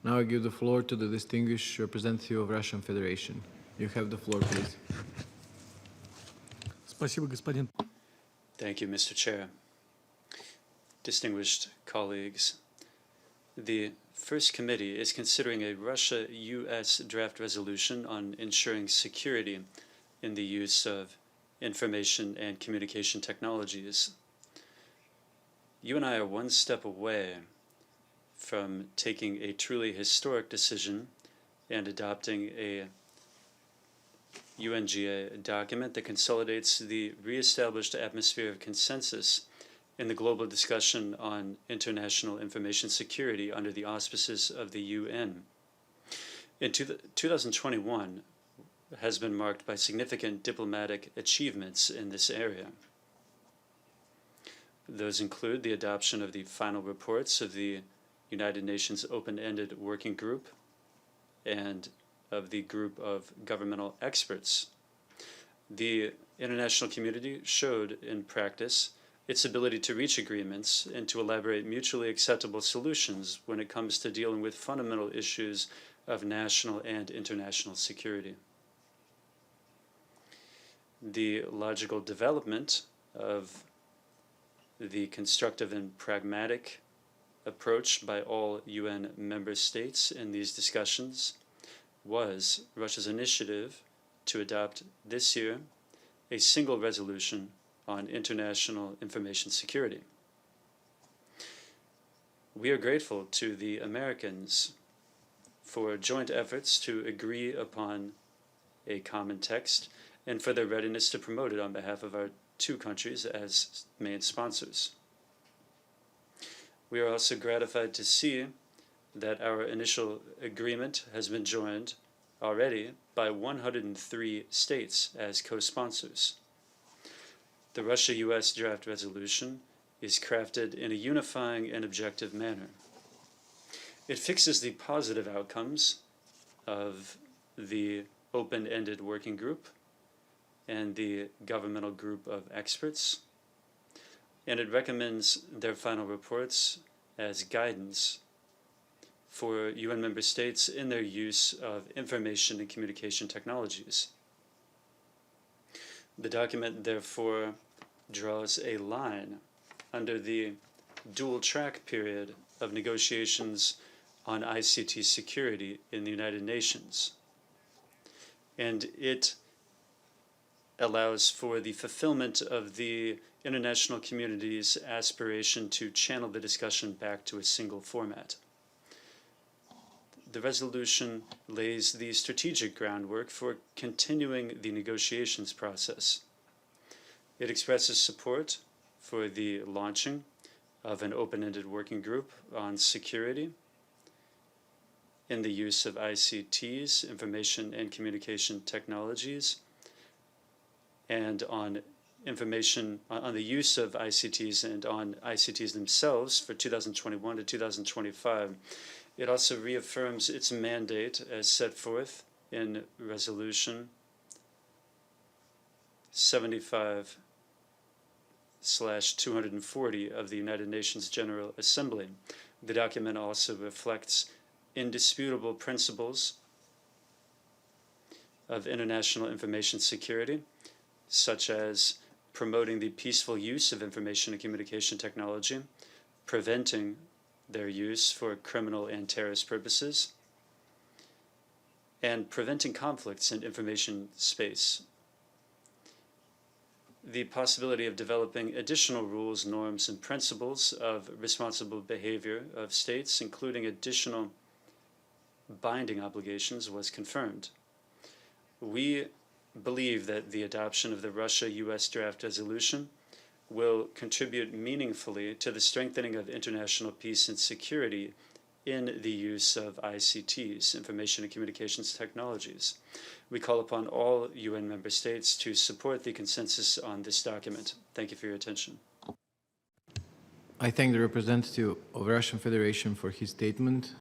Now I give the floor to the distinguished representative of Russian Federation. You have the floor, please. Спасибо, господин. Thank you, Mr. Chair. Distinguished colleagues, the First Committee is considering a Russia-U.S. draft resolution on ensuring security in the use of information and communication technologies. You and I are one step away from taking a truly historic decision and adopting a UNGA document that consolidates the reestablished atmosphere of consensus in the global discussion on international information security under the auspices of the UN. In 2021 has been marked by significant diplomatic achievements in this area. Those include the adoption of the final reports of the United Nations Open-Ended Working Group and of the group of governmental experts. The international community showed in practice its ability to reach agreements and to elaborate mutually acceptable solutions when it comes to dealing with fundamental issues of national and international security. The logical development of the constructive and pragmatic approach by all UN member states in these discussions was Russia's initiative to adopt this year a single resolution on international information security. We are grateful to the Americans for joint efforts to agree upon a common text and for their readiness to promote it on behalf of our two countries as main sponsors. We are also gratified to see that our initial agreement has been joined already by 103 states as co-sponsors. The Russia-US draft resolution is crafted in a unifying and objective manner. It fixes the positive outcomes of the open-ended working group and the governmental group of experts, and it recommends their final reports as guidance for UN member states in their use of information and communication technologies. The document, therefore, draws a line under the dual-track period of negotiations on ICT security in the United Nations, and it allows for the fulfillment of the international community's aspiration to channel the discussion back to a single format. The resolution lays the strategic groundwork for continuing the negotiations process. It expresses support for the launching of an open-ended working group on security in the use of ICTs, information and communication technologies, and on the use of ICTs and on ICTs themselves for 2021 to 2025. It also reaffirms its mandate as set forth in Resolution 75/240 of the United Nations General Assembly. The document also reflects indisputable principles of international information security, such as promoting the peaceful use of information and communication technology, preventing their use for criminal and terrorist purposes, and preventing conflicts in information space. The possibility of developing additional rules, norms, and principles of responsible behavior of states, including additional binding obligations, was confirmed. We believe that the adoption of the Russia-US draft resolution will contribute meaningfully to the strengthening of international peace and security in the use of ICTs, information and communications technologies. We call upon all UN member states to support the consensus on this document. Thank you for your attention. I thank the representative of Russian Federation for his statement.